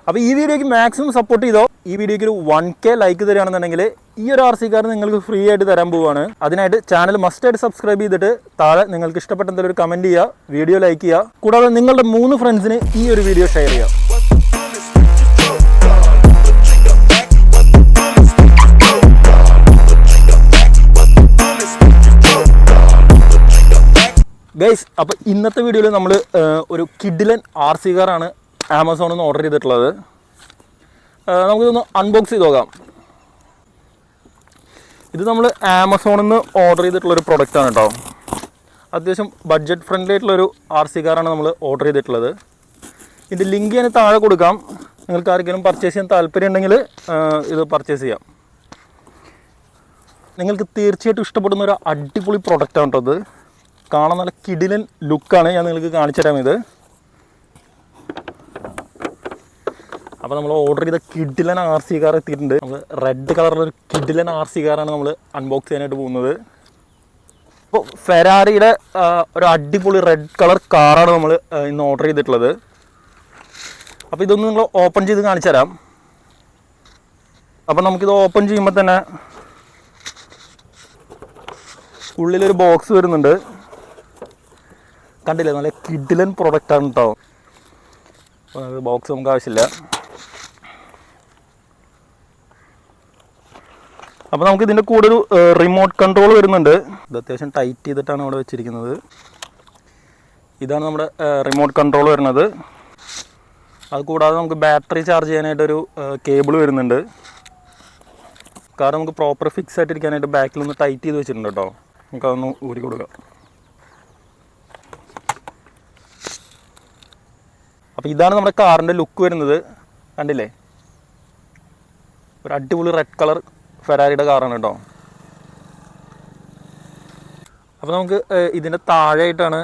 അപ്പോൾ ഈ വീഡിയോയ്ക്ക് മാക്സിമം സപ്പോർട്ട് ചെയ്തോ. ഈ വീഡിയോയ്ക്ക് ഒരു 1K ലൈക്ക് തരികയാണെന്നുണ്ടെങ്കിൽ ഈ ഒരു RC കാർ നിങ്ങൾക്ക് ഫ്രീ ആയിട്ട് തരാൻ പോവുകയാണ്. അതിനായിട്ട് ചാനൽ മസ്റ്റായിട്ട് സബ്സ്ക്രൈബ് ചെയ്തിട്ട് താഴെ നിങ്ങൾക്ക് ഇഷ്ടപ്പെട്ട എന്തെങ്കിലും ഒരു കമൻറ്റ് ചെയ്യുക, വീഡിയോ ലൈക്ക് ചെയ്യുക, കൂടാതെ നിങ്ങളുടെ 3 ഫ്രണ്ട്സിന് ഈ ഒരു വീഡിയോ ഷെയർ ചെയ്യുക. ഗൈസ്, അപ്പോൾ ഇന്നത്തെ വീഡിയോയിൽ നമ്മൾ ഒരു കിഡിലൻ RC കാറാണ് ആമസോണിൽ നിന്ന് ഓർഡർ ചെയ്തിട്ടുള്ളത്. നമുക്കിതൊന്ന് അൺബോക്സ് ചെയ്ത് നോക്കാം. ഇത് നമ്മൾ ആമസോണിൽ നിന്ന് ഓർഡർ ചെയ്തിട്ടുള്ളൊരു പ്രൊഡക്റ്റാണ് കേട്ടോ. അത്യാവശ്യം ബഡ്ജറ്റ് ഫ്രണ്ട്ലി ആയിട്ടുള്ളൊരു RC കാറാണ് നമ്മൾ ഓർഡർ ചെയ്തിട്ടുള്ളത്. ഇതിൻ്റെ ലിങ്ക് ഞാൻ താഴെ കൊടുക്കാം. നിങ്ങൾക്ക് ആർക്കെങ്കിലും പർച്ചേസ് ചെയ്യാൻ താല്പര്യം ഉണ്ടെങ്കിൽ ഇത് പർച്ചേസ് ചെയ്യാം. നിങ്ങൾക്ക് തീർച്ചയായിട്ടും ഇഷ്ടപ്പെടുന്ന ഒരു അടിപൊളി പ്രൊഡക്റ്റാണ് കേട്ടോ ഇത്. കാണാൻ നല്ല കിഡിലൻ ലുക്കാണ്. ഞാൻ നിങ്ങൾക്ക് കാണിച്ചു തരാം ഇത്. അപ്പോൾ നമ്മൾ ഓർഡർ ചെയ്ത കിഡിലൻ RC കാർ എത്തിയിട്ടുണ്ട്. നമ്മൾ റെഡ് കളറിലൊരു കിഡിലൻ RC കാറാണ് നമ്മൾ അൺബോക്സ് ചെയ്യാനായിട്ട് പോകുന്നത്. അപ്പോൾ ഫെരാറിയുടെ ഒരു അടിപൊളി റെഡ് കളർ കാറാണ് നമ്മൾ ഇന്ന് ഓർഡർ ചെയ്തിട്ടുള്ളത്. അപ്പോൾ ഇതൊന്ന് നിങ്ങൾ ഓപ്പൺ ചെയ്ത് കാണിച്ചു തരാം. അപ്പോൾ നമുക്കിത് ഓപ്പൺ ചെയ്യുമ്പോൾ തന്നെ ഉള്ളിലൊരു ബോക്സ് വരുന്നുണ്ട്. കണ്ടില്ലേ, നല്ല കിഡിലൻ പ്രൊഡക്റ്റാണ് കേട്ടോ. അപ്പോൾ ബോക്സ് നമുക്ക് ആവശ്യമില്ല. അപ്പോൾ നമുക്ക് ഇതിൻ്റെ കൂടെ ഒരു റിമോട്ട് കൺട്രോൾ വരുന്നുണ്ട്. ഇത് അത്യാവശ്യം ടൈറ്റ് ചെയ്തിട്ടാണ് ഇവിടെ വെച്ചിരിക്കുന്നത്. ഇതാണ് നമ്മുടെ റിമോട്ട് കൺട്രോൾ വരുന്നത്. അതുകൂടാതെ നമുക്ക് ബാറ്ററി ചാർജ് ചെയ്യാനായിട്ടൊരു കേബിൾ വരുന്നുണ്ട്. കാരണം നമുക്ക് പ്രോപ്പർ ഫിക്സ് ആയിട്ടിരിക്കാനായിട്ട് ബാക്കിലൊന്ന് ടൈറ്റ് ചെയ്ത് വെച്ചിട്ടുണ്ട് കേട്ടോ. നമുക്കതൊന്ന് ഊരി കൊടുക്കാം. അപ്പോൾ ഇതാണ് നമ്മുടെ കാറിൻ്റെ ലുക്ക് വരുന്നത്. കണ്ടില്ലേ, ഒരു അടിപൊളി റെഡ് കളർ ഫെരാരിയുടെ കാറാണ് കേട്ടോ. അപ്പോൾ നമുക്ക് ഇതിൻ്റെ താഴെയായിട്ടാണ്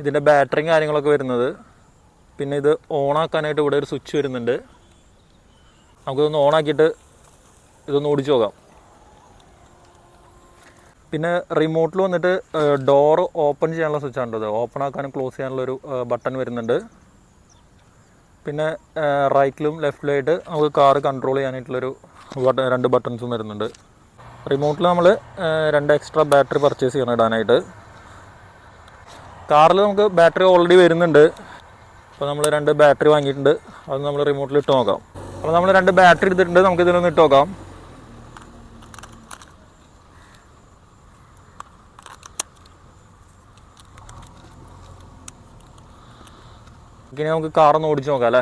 ഇതിൻ്റെ ബാറ്ററിയും കാര്യങ്ങളൊക്കെ വരുന്നത്. പിന്നെ ഇത് ഓണാക്കാനായിട്ട് ഇവിടെ ഒരു സ്വിച്ച് വരുന്നുണ്ട്. നമുക്കിതൊന്ന് ഓണാക്കിയിട്ട് ഇതൊന്ന് ഓടിച്ച് നോക്കാം. പിന്നെ റിമോട്ടിൽ വന്നിട്ട് ഡോറ് ഓപ്പൺ ചെയ്യാനുള്ള സ്വിച്ചാണ് ഇത്. ഓപ്പൺ ആക്കാനും ക്ലോസ് ചെയ്യാനുള്ളൊരു ബട്ടൺ വരുന്നുണ്ട്. പിന്നെ റൈറ്റിലും ലെഫ്റ്റിലായിട്ട് നമുക്ക് കാറ് കൺട്രോൾ ചെയ്യാനായിട്ടുള്ളൊരു 2 ബട്ടൺസും വരുന്നുണ്ട്. റിമോട്ടിൽ നമ്മൾ 2 എക്സ്ട്രാ ബാറ്ററി പർച്ചേസ് ചെയ്യണം ഇടാനായിട്ട്. കാറിൽ നമുക്ക് ബാറ്ററി ഓൾറെഡി വരുന്നുണ്ട്. അപ്പോൾ നമ്മൾ 2 ബാറ്ററി വാങ്ങിയിട്ടുണ്ട്. അത് നമ്മൾ റിമോട്ടിൽ ഇട്ട് നോക്കാം. അപ്പോൾ നമ്മൾ 2 ബാറ്ററി എടുത്തിട്ടുണ്ട്. നമുക്ക് ഇതിലൊന്ന് ഇട്ട് നോക്കാം. ഇനി നമുക്ക് കാറൊന്ന് ഓടിച്ച് നോക്കാം അല്ലേ.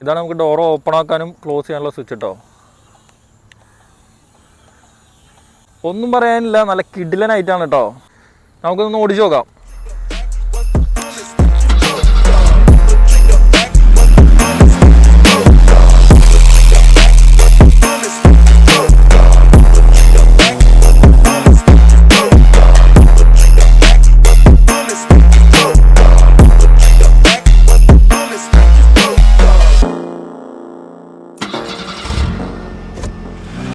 ഇതാണ് നമുക്ക് ഡോർ ഓപ്പൺ ആക്കാനും ക്ലോസ് ചെയ്യാനുള്ള സ്വിച്ച് കേട്ടോ. ഒന്നും പറയാനില്ല, നല്ല കിഡിലനായിട്ടാണ് കേട്ടോ. നമുക്കൊന്ന് ഓടിച്ച് നോക്കാം.